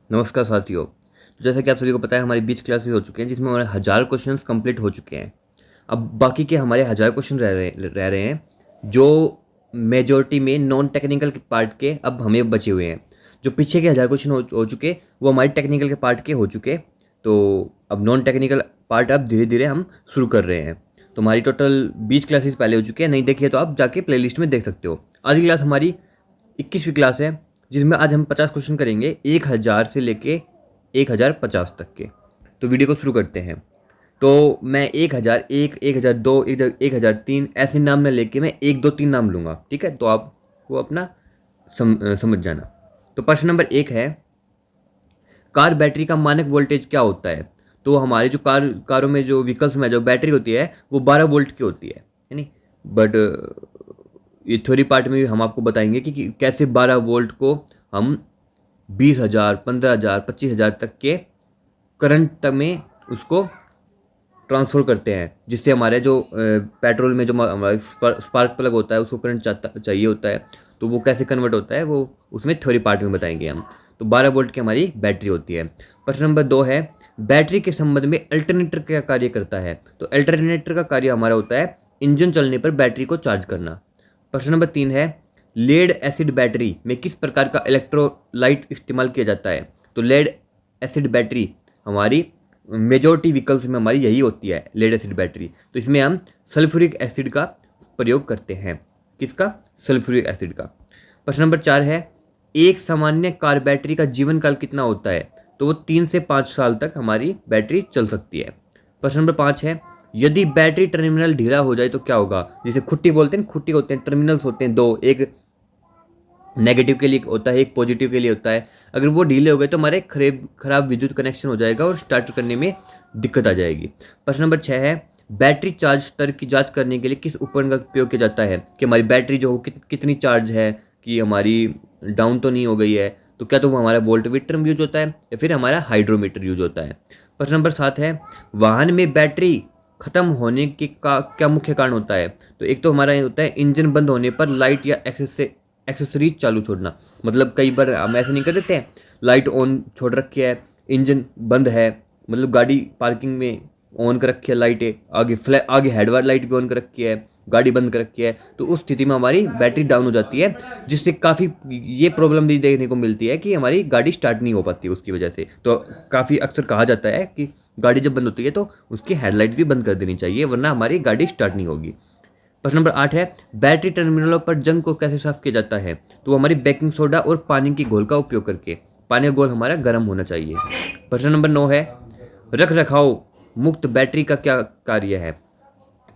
नमस्कार साथियों। तो जैसा कि आप सभी को पता है, हमारी 20 क्लासेस हो चुके हैं जिसमें हमारे 1000 क्वेश्चंस कंप्लीट हो चुके हैं। अब बाकी के हमारे 1000 क्वेश्चन रह रहे हैं, जो मेजोरिटी में नॉन टेक्निकल के पार्ट के अब हमें बचे हुए हैं। जो पीछे के 1000 क्वेश्चन हो चुके वो हमारे टेक्निकल के पार्ट के हो चुके। तो अब नॉन टेक्निकल पार्ट अब धीरे धीरे हम शुरू कर रहे हैं। तो हमारी टोटल 20 क्लासेस पहले हो चुकी है, नहीं देखिए तो आप जाके प्लेलिस्ट में देख सकते हो। आज की क्लास हमारी 21वीं क्लास है, जिसमें आज हम 50 क्वेश्चन करेंगे 1000 से लेके 1050 तक के। तो वीडियो को शुरू करते हैं। तो मैं 1001, 1002, 1003 ऐसे नाम ना लेके मैं 1 2 3 नाम लूँगा, ठीक है? तो आप वो अपना समझ जाना। तो प्रश्न नंबर 1 है, कार बैटरी का मानक वोल्टेज क्या होता है? तो हमारी जो कारों में जो व्हीकल्स में जो बैटरी होती है वो 12 वोल्ट की होती है नहीं? बट ये थ्योरी पार्ट में भी हम आपको बताएंगे कि कैसे 12 वोल्ट को हम 20,000, 15,000, 25,000 तक के करंट तक में उसको ट्रांसफ़र करते हैं, जिससे हमारे जो पेट्रोल में जो हमारा स्पार्क प्लग होता है उसको करंट चाहिए होता है। तो वो कैसे कन्वर्ट होता है वो उसमें थ्योरी पार्ट में बताएंगे हम। तो 12 वोल्ट की हमारी बैटरी होती है। प्रश्न नंबर 2 है, बैटरी के संबंध में अल्टरनेटर क्या कार्य करता है? तो अल्टरनेटर का कार्य हमारा होता है इंजन चलने पर बैटरी को चार्ज करना। प्रश्न नंबर 3 है, लेड एसिड बैटरी में किस प्रकार का इलेक्ट्रोलाइट इस्तेमाल किया जाता है? तो लेड एसिड बैटरी हमारी मेजॉरिटी व्हीकल्स में हमारी यही होती है, लेड एसिड बैटरी। तो इसमें हम सल्फ्यूरिक एसिड का प्रयोग करते हैं। किसका? सल्फ्यूरिक एसिड का। प्रश्न नंबर 4 है, एक सामान्य कार बैटरी का जीवन काल कितना होता है? तो वो 3 से 5 साल तक हमारी बैटरी चल सकती है। प्रश्न नंबर 5 है, यदि बैटरी टर्मिनल ढीला हो जाए तो क्या होगा? जिसे खुट्टी बोलते हैं, खुट्टी होते हैं, टर्मिनल्स होते हैं दो, एक नेगेटिव के लिए होता है, एक पॉजिटिव के लिए होता है। अगर वो ढीले हो गए तो हमारे खराब विद्युत कनेक्शन हो जाएगा और स्टार्ट करने में दिक्कत आ जाएगी। प्रश्न नंबर 6 है, बैटरी चार्ज स्तर की जांच करने के लिए किस उपकरण का उपयोग किया जाता है? कि हमारी बैटरी जो हो कितनी चार्ज है, कि हमारी डाउन तो नहीं हो गई है। तो क्या तो वो हमारा वोल्टमीटर यूज होता है या फिर हमारा हाइड्रोमीटर यूज होता है। प्रश्न नंबर 7 है, वाहन में बैटरी खत्म होने के का क्या मुख्य कारण होता है? तो एक तो हमारा होता है इंजन बंद होने पर लाइट या एक्सेसरीज चालू छोड़ना। मतलब कई बार हम ऐसे नहीं कर देते हैं, लाइट ऑन छोड़ रखी है, इंजन बंद है, मतलब गाड़ी पार्किंग में ऑन कर रखी है लाइटें, आगे हेडवाइट लाइट भी ऑन कर रखी है, गाड़ी बंद कर रखी है। तो उस स्थिति में हमारी बैटरी डाउन हो जाती है, जिससे काफ़ी ये प्रॉब्लम भी देखने को मिलती है कि हमारी गाड़ी स्टार्ट नहीं हो पाती उसकी वजह से। तो काफ़ी अक्सर कहा जाता है कि गाड़ी जब बंद होती है तो उसकी हेडलाइट भी बंद कर देनी चाहिए, वरना हमारी गाड़ी स्टार्ट नहीं होगी। प्रश्न नंबर 8 है, बैटरी टर्मिनलों पर जंग को कैसे साफ किया जाता है? तो हमारी बेकिंग सोडा और पानी की घोल का उपयोग करके। पानी का घोल हमारा गर्म होना चाहिए। प्रश्न नंबर 9 है, रख रखाव मुक्त बैटरी का क्या कार्य है?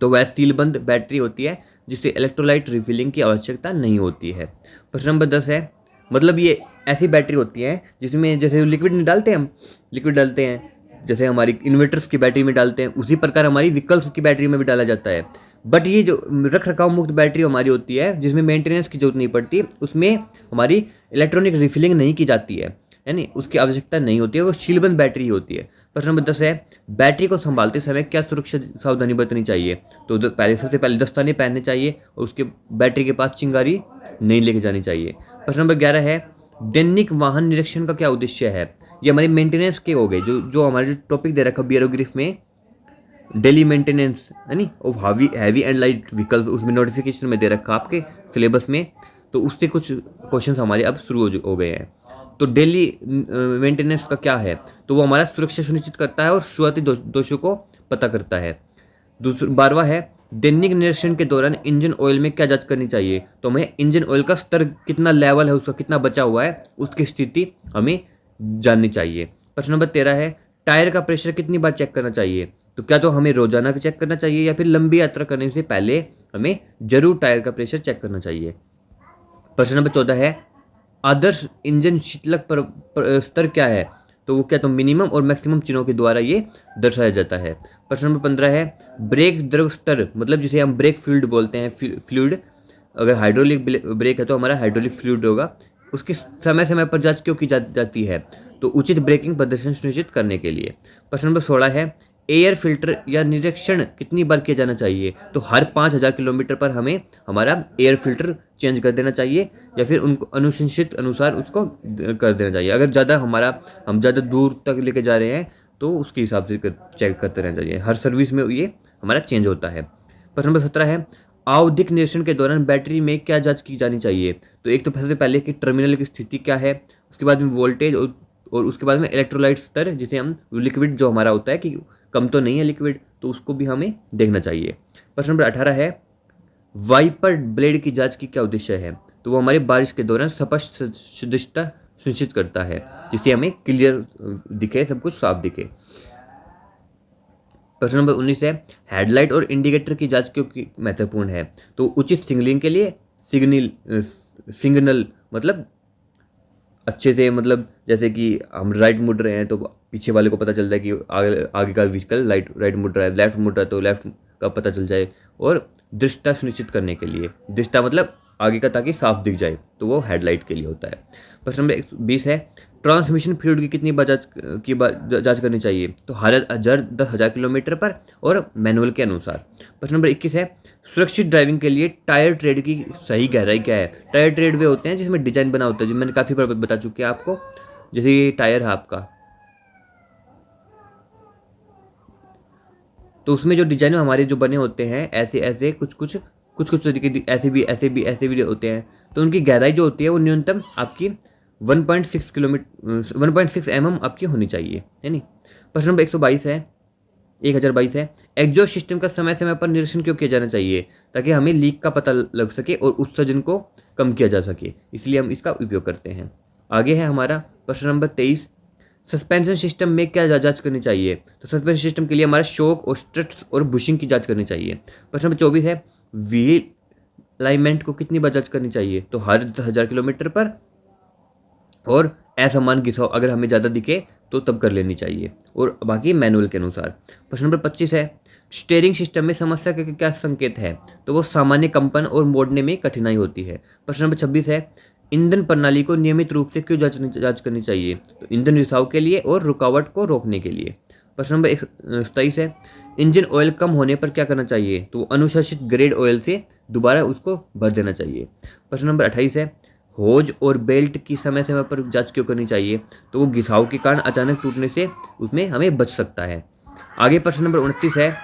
तो वह सीलबंद बैटरी होती है जिससे इलेक्ट्रोलाइट रिफिलिंग की आवश्यकता नहीं होती है। प्रश्न नंबर 10 है, मतलब ये ऐसी बैटरी होती है जिसमें जैसे लिक्विड नहीं डालते हम, लिक्विड डालते हैं जैसे हमारी इन्वर्टर्स की बैटरी में डालते हैं, उसी प्रकार हमारी व्हीकल्स की बैटरी में भी डाला जाता है। बट ये जो रख रखाव मुक्त बैटरी हमारी होती है जिसमें मेंटेनेंस की जरूरत नहीं पड़ती, उसमें हमारी इलेक्ट्रॉनिक रिफिलिंग नहीं की जाती है, यानी उसकी आवश्यकता नहीं होती है, वो शीलबंद बैटरी होती है। प्रश्न नंबर 10 है, बैटरी को संभालते समय क्या सुरक्षा सावधानी बरतनी चाहिए? तो पहले सबसे पहले दस्ताने पहनने चाहिए और उसके बैटरी के पास चिंगारी नहीं लेके जानी चाहिए। प्रश्न नंबर 11 है, दैनिक वाहन निरीक्षण का क्या उद्देश्य है? ये हमारी मेंटेनेंस के हो गए, जो जो हमारे जो टॉपिक दे रखा बियरोग्रिफ में, डेली मेंटेनेंस है नी, और हैवी एंड लाइट व्हीकल, उसमें नोटिफिकेशन में दे रखा आपके सिलेबस में। तो उससे कुछ क्वेश्चन हमारे अब शुरू हो गए हैं। तो डेली मेंटेनेंस का क्या है? तो वो हमारा सुरक्षा सुनिश्चित करता है और शुरुआती दोषों को पता करता है। 12वां है, दैनिक निरीक्षण के दौरान इंजन ऑयल में क्या जांच करनी चाहिए? तो हमें इंजन ऑयल का स्तर कितना लेवल है, उसका कितना बचा हुआ है, उसकी स्थिति हमें जाननी चाहिए। प्रश्न नंबर 13 है, टायर का प्रेशर कितनी बार चेक करना चाहिए? तो क्या तो हमें रोजाना चेक करना चाहिए या फिर लंबी यात्रा करने से पहले हमें जरूर टायर का प्रेशर चेक करना चाहिए। प्रश्न नंबर 14 है, आदर्श इंजन शीतलक स्तर क्या है? तो वो क्या तो मिनिमम और मैक्सिमम चिन्हों के द्वारा ये दर्शाया जाता है। प्रश्न नंबर 15 है, ब्रेक द्रव स्तर, मतलब जिसे हम ब्रेक फ्लूइड बोलते हैं, फ्लूइड, अगर हाइड्रोलिक ब्रेक है तो हमारा हाइड्रोलिक फ्लूइड होगा, उसकी समय समय पर जांच क्यों की जाती है? तो उचित ब्रेकिंग प्रदर्शन सुनिश्चित करने के लिए। प्रश्न नंबर 16 है, एयर फिल्टर या निरीक्षण कितनी बार किया जाना चाहिए? तो हर 5,000 किलोमीटर पर हमें हमारा एयर फिल्टर चेंज कर देना चाहिए, या फिर उनको अनुशंसित अनुसार उसको कर देना चाहिए। अगर ज़्यादा हम ज़्यादा दूर तक लेके जा रहे हैं तो उसके हिसाब से चेक करते रहना चाहिए। हर सर्विस में ये हमारा चेंज होता है। प्रश्न नंबर 17 है, आवधिक निरीक्षण के दौरान बैटरी में क्या जांच की जानी चाहिए? तो एक तो सबसे पहले कि टर्मिनल की स्थिति क्या है, उसके बाद में वोल्टेज, और उसके बाद में इलेक्ट्रोलाइट स्तर, जिसे हम लिक्विड जो हमारा होता है कि कम तो नहीं है लिक्विड, तो उसको भी हमें देखना चाहिए। प्रश्न नंबर 18 है, वाइपर ब्लेड की जांच की क्या उद्देश्य है? तो वो हमारे बारिश के दौरान स्पष्ट शुद्धता सुनिश्चित करता है, जिससे हमें क्लियर दिखे, सब कुछ साफ दिखे। प्रश्न नंबर 19 है, हेडलाइट और इंडिकेटर की जांच क्यों महत्वपूर्ण है? तो उचित सिग्नलिंग के लिए सिग्नल मतलब अच्छे से, मतलब जैसे कि हम राइट मुड़ रहे हैं तो पीछे वाले को पता चलता है कि आगे का व्हीकल राइट मुड़ रहा है, लेफ्ट मुड़ रहा है तो लेफ्ट का पता चल जाए। और दृष्टता सुनिश्चित करने के लिए, दृष्टता मतलब आगे का, ताकि साफ दिख जाए, तो वो हेडलाइट के लिए होता है। प्रश्न नंबर 20 है, ट्रांसमिशन फ्लूइड की कितनी बार जांच करनी चाहिए? तो हर 10,000 किलोमीटर पर और मैनुअल के अनुसार। प्रश्न नंबर 21 है, सुरक्षित ड्राइविंग के लिए टायर ट्रेड की सही गहराई क्या है? टायर ट्रेड वे होते हैं जिसमें डिजाइन बना होता है, जो मैंने काफ़ी बार बता चुके हैं आपको। जैसे ये टायर है आपका, तो उसमें जो डिजाइन हमारे जो बने होते हैं ऐसे ऐसे कुछ तरीके ऐसे भी होते हैं। तो उनकी गहराई जो होती है वो न्यूनतम आपकी 1.6 किलोमीटर 1.6 mm आपकी होनी चाहिए, है नहीं। प्रश्न नंबर 122 है, 1022 है, एग्जॉस्ट सिस्टम का समय समय पर निरीक्षण क्यों किया जाना चाहिए? ताकि हमें लीक का पता लग सके और उत्सर्जन को कम किया जा सके, इसलिए हम इसका उपयोग करते हैं। आगे है हमारा प्रश्न नंबर 23, सस्पेंशन सिस्टम में क्या जांच करनी चाहिए? तो सस्पेंशन सिस्टम के लिए हमारा शॉक और स्ट्रट्स और बुशिंग की जांच करनी चाहिए। प्रश्न नंबर 24 है, व्हील अलाइनमेंट को कितनी बार जांच करनी चाहिए? तो हर 10,000 किलोमीटर पर, और असमान घिसाव अगर हमें ज़्यादा दिखे तो तब कर लेनी चाहिए, और बाकी मैनुअल के अनुसार। प्रश्न नंबर 25 है, स्टीयरिंग सिस्टम में समस्या का क्या संकेत है? तो वो सामान्य कंपन और मोड़ने में कठिनाई होती है। प्रश्न नंबर 26 है, ईंधन प्रणाली को नियमित रूप से क्यों जांच करनी चाहिए? तो ईंधन रिसाव के लिए और रुकावट को रोकने के लिए। प्रश्न नंबर 27 है, इंजन ऑयल कम होने पर क्या करना चाहिए? तो अनुशंसित ग्रेड ऑयल से दोबारा उसको भर देना चाहिए। प्रश्न नंबर 28 है, होज और बेल्ट की समय समय पर जांच क्यों करनी चाहिए? तो वो घिसाव के कारण अचानक टूटने से उसमें हमें बच सकता है। आगे प्रश्न नंबर 29 है,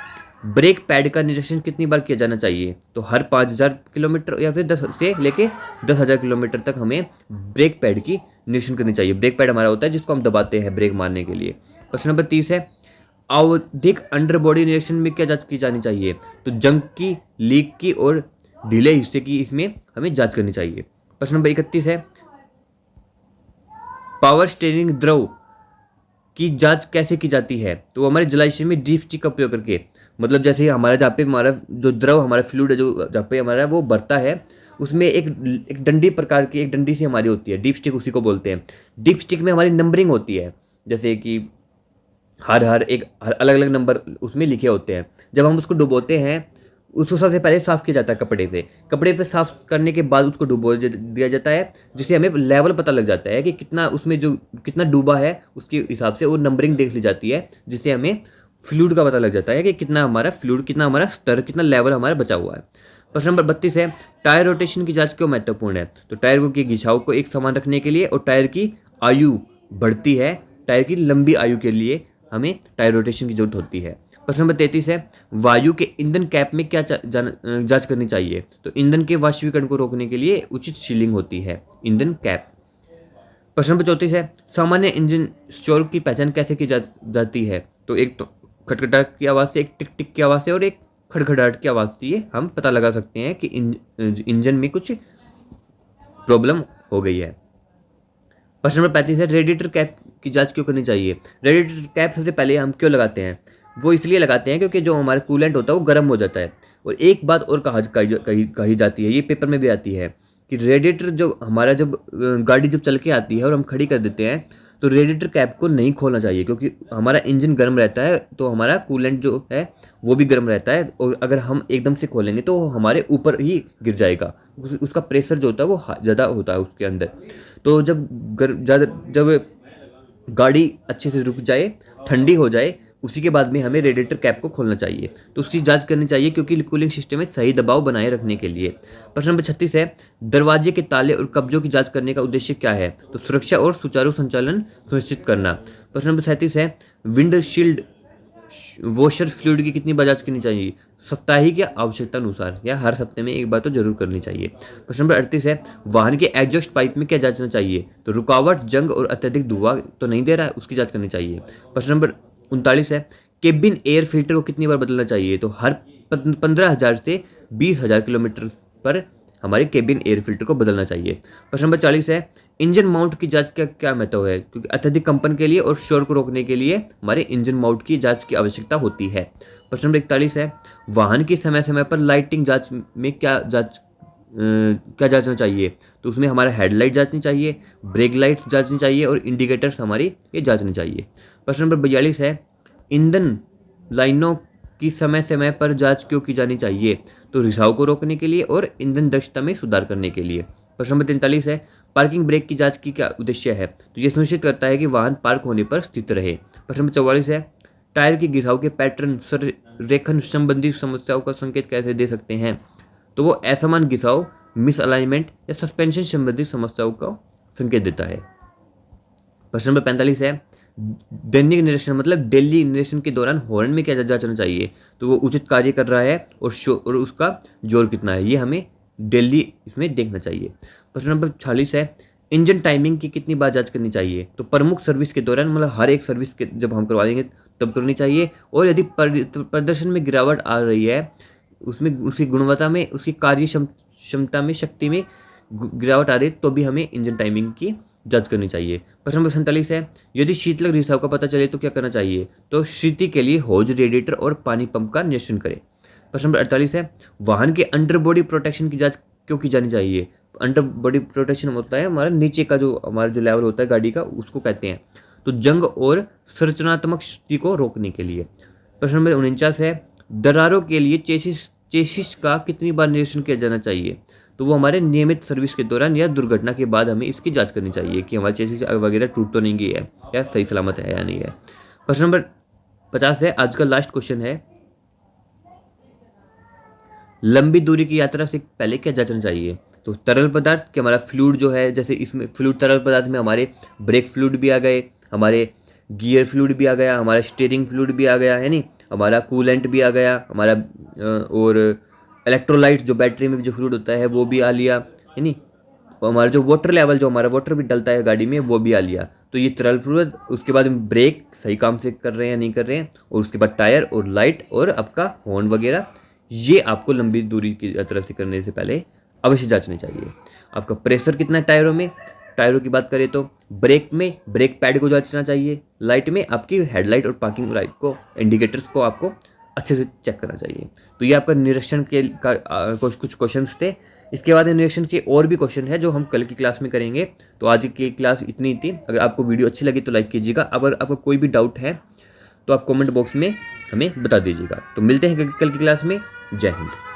ब्रेक पैड का निरीक्षण कितनी बार किया जाना चाहिए? तो हर 5,000 किलोमीटर या फिर 10 से लेके 10,000 किलोमीटर तक हमें ब्रेक पैड की निरीक्षण करनी चाहिए। ब्रेक पैड हमारा होता है जिसको हम दबाते हैं ब्रेक मारने के लिए। प्रश्न नंबर 30 है, आवधिक अंडर बॉडी निरीक्षण में क्या जांच की जानी चाहिए? तो जंग की, लीक की और ढीले हिस्से की इसमें हमें जांच करनी चाहिए। प्रश्न नंबर 31 है, पावर स्टीयरिंग द्रव की जांच कैसे की जाती है? तो हमारे जलाशय में डीप स्टिक का उपयोग करके, मतलब जैसे हमारा जहाँ पे हमारा जो द्रव हमारा फ्लूइड है, जो जहाँ पे हमारा वो भरता है, उसमें एक डंडी प्रकार की एक डंडी सी हमारी होती है, डीप स्टिक उसी को बोलते हैं। डीप स्टिक में हमारी नंबरिंग होती है, जैसे कि हर अलग अलग नंबर उसमें लिखे होते हैं। जब हम उसको डुबोते हैं, उसको सबसे पहले साफ़ किया जाता है कपड़े से। कपड़े पे साफ़ करने के बाद उसको डुबो दिया जाता है, जिससे हमें लेवल पता लग जाता है कि कितना उसमें जो कितना डूबा है, उसके हिसाब से वो नंबरिंग देख ली जाती है, जिससे हमें फ्लूइड का पता लग जाता है कि कितना हमारा फ्लूइड, कितना हमारा स्तर, कितना लेवल हमारा बचा हुआ है। प्रश्न नंबर 32 है, टायर रोटेशन की जांच क्यों महत्वपूर्ण है? तो टायर के घिसाव को एक समान रखने के लिए और टायर की आयु बढ़ती है, टायर की लंबी आयु के लिए हमें टायर रोटेशन की जरूरत होती है। प्रश्न नंबर 33 है, वायु के ईंधन कैप में क्या जांच करनी चाहिए? तो ईंधन के वाष्पीकरण को रोकने के लिए उचित सीलिंग होती है ईंधन कैप। प्रश्न नंबर 34 है, सामान्य इंजन शोर की पहचान कैसे की जाती है? तो एक तो खटखटाहट की आवाज़ से, एक टिक टिक की आवाज़ से और एक खड़खड़ाहट की आवाज़ से हम पता लगा सकते हैं कि इंजन में कुछ प्रॉब्लम हो गई है। प्रश्न नंबर 35 है, रेडिएटर कैप की जांच क्यों करनी चाहिए? रेडिएटर कैप सबसे पहले हम क्यों लगाते हैं? वो इसलिए लगाते हैं क्योंकि जो हमारा कूलेंट होता है वो गर्म हो जाता है। और एक बात और कही जाती है, ये पेपर में भी आती है, कि रेडिएटर जो हमारा जब गाड़ी जब चल के आती है और हम खड़ी कर देते हैं, तो रेडिएटर कैप को नहीं खोलना चाहिए, क्योंकि हमारा इंजन गर्म रहता है, तो हमारा कूलेंट जो है वो भी गर्म रहता है, और अगर हम एकदम से खोलेंगे तो हमारे ऊपर ही गिर जाएगा। उसका प्रेशर जो होता है वो ज़्यादा होता है उसके अंदर। तो जब गाड़ी अच्छे से रुक जाए, ठंडी हो जाए, उसी के बाद में हमें रेडिएटर कैप को खोलना चाहिए। तो उसकी जांच करनी चाहिए क्योंकि कूलिंग सिस्टम में सही दबाव बनाए रखने के लिए। प्रश्न नंबर 36 है, दरवाजे के ताले और कब्जों की जांच करने का उद्देश्य क्या है? तो सुरक्षा और सुचारू संचालन सुनिश्चित करना। प्रश्न नंबर 37 है, विंडशील्ड वॉशर फ्लूइड की कितनी बार जांच करनी चाहिए? साप्ताहिक या आवश्यकता अनुसार, या हर हफ्ते में एक बार तो जरूर करनी चाहिए। प्रश्न नंबर 38 है, वाहन के एग्जॉस्ट पाइप में क्या जांचना चाहिए? तो रुकावट, जंग और अत्यधिक धुआं तो नहीं दे रहा है, उसकी जांच करनी चाहिए। प्रश्न नंबर 39 है, केबिन एयर फिल्टर को कितनी बार बदलना चाहिए? तो हर 15,000 से 20,000 किलोमीटर पर हमारे केबिन एयर फिल्टर को बदलना चाहिए। प्रश्न नंबर 40 है, इंजन माउंट की जांच का क्या महत्व है? क्योंकि अत्यधिक कंपन के लिए और शोर को रोकने के लिए हमारे इंजन माउंट की जांच की आवश्यकता होती है। प्रश्न नंबर 41 है, वाहन की समय समय पर लाइटिंग जांच में क्या जांचना चाहिए? तो उसमें हमारा हेडलाइट जांचनी चाहिए, ब्रेक लाइट जांचनी चाहिए और इंडिकेटर्स हमारी ये जांचनी चाहिए। प्रश्न नंबर 42 है, ईंधन लाइनों की समय समय पर जांच क्यों की जानी चाहिए? तो रिसाव को रोकने के लिए और ईंधन दक्षता में सुधार करने के लिए। प्रश्न नंबर 43 है, पार्किंग ब्रेक की जांच की क्या उद्देश्य है? तो ये सुनिश्चित करता है कि वाहन पार्क होने पर स्थित रहे। प्रश्न नंबर 44 है, टायर के घिसाव के पैटर्न संरेखन संबंधी समस्याओं का संकेत कैसे दे सकते हैं? तो वो असमान घिसाव, मिस अलाइनमेंट या सस्पेंशन संबंधी समस्याओं का संकेत देता है। प्रश्न नंबर 45 है, दैनिक निरीक्षण मतलब डेली निरीक्षण के दौरान हॉर्न में क्या जांचना चाहिए? तो वो उचित कार्य कर रहा है और उसका जोर कितना है, ये हमें डेली इसमें देखना चाहिए। प्रश्न नंबर 46 है, इंजन टाइमिंग की कितनी बार जांच करनी चाहिए? तो प्रमुख सर्विस के दौरान, मतलब हर एक सर्विस के जब हम करवाएंगे तब करनी चाहिए। और यदि प्रदर्शन में गिरावट आ रही है, उसमें उसकी गुणवत्ता में, उसकी कार्य क्षमता में, शक्ति में गिरावट आ रही है, तो भी हमें इंजन टाइमिंग की जांच करनी चाहिए। प्रश्न नंबर 47 है, यदि शीतलक रिसाव का पता चले तो क्या करना चाहिए? तो शीति के लिए होज, रेडिएटर और पानी पंप का निरीक्षण करें। प्रश्न नंबर 48 है, वाहन के अंडर बॉडी प्रोटेक्शन की जांच क्यों की जानी चाहिए? अंडर बॉडी प्रोटेक्शन होता है हमारा नीचे का जो हमारा जो लेवल होता है गाड़ी का, उसको कहते हैं। तो जंग और संरचनात्मक क्षति को रोकने के लिए। प्रश्न नंबर 49 है, दरारों के लिए चेसिस का कितनी बार निरीक्षण किया जाना चाहिए? तो वो हमारे नियमित सर्विस के दौरान या दुर्घटना के बाद हमें इसकी जांच करनी चाहिए कि हमारे चेसिस वगैरह टूट तो नहीं गई है, या सही सलामत है या नहीं है। प्रश्न नंबर 50 है, आज का लास्ट क्वेश्चन है, लंबी दूरी की यात्रा से पहले क्या जांचना चाहिए? तो तरल पदार्थ के, हमारा फ्लूइड जो है, जैसे इसमें फ्लूइड, तरल पदार्थ में हमारे ब्रेक फ्लूइड भी आ गए, हमारे गियर फ्लूइड भी आ गया, हमारा स्टीयरिंग फ्लूइड भी आ गया है नी, हमारा कूलेंट भी आ गया, हमारा और इलेक्ट्रोलाइट जो बैटरी में जो फ्लूइड होता है वो भी आ लिया है नी, और हमारा जो वाटर लेवल, जो हमारा वाटर भी डलता है गाड़ी में, वो भी आ लिया। तो ये तरल फ्लूइड, उसके बाद ब्रेक सही काम से कर रहे हैं या नहीं कर रहे हैं, और उसके बाद टायर और लाइट और आपका हॉर्न वगैरह, ये आपको लंबी दूरी की यात्रा से करने से पहले अवश्य जांचनी चाहिए। आपका प्रेशर कितना है टायरों में, टायरों की बात करें तो ब्रेक में ब्रेक पैड को जांचना चाहिए, लाइट में आपकी हेडलाइट और पार्किंग लाइट को, इंडिकेटर्स को आपको अच्छे से चेक करना चाहिए। तो ये आपका निरीक्षण के कुछ क्वेश्चंस थे। इसके बाद निरीक्षण के और भी क्वेश्चन है जो हम कल की क्लास में करेंगे। तो आज की क्लास इतनी थी। अगर आपको वीडियो अच्छी लगी तो लाइक कीजिएगा। अगर आपको कोई भी डाउट है तो आप कमेंट बॉक्स में हमें बता दीजिएगा। तो मिलते हैं कल की क्लास में। जय हिंद।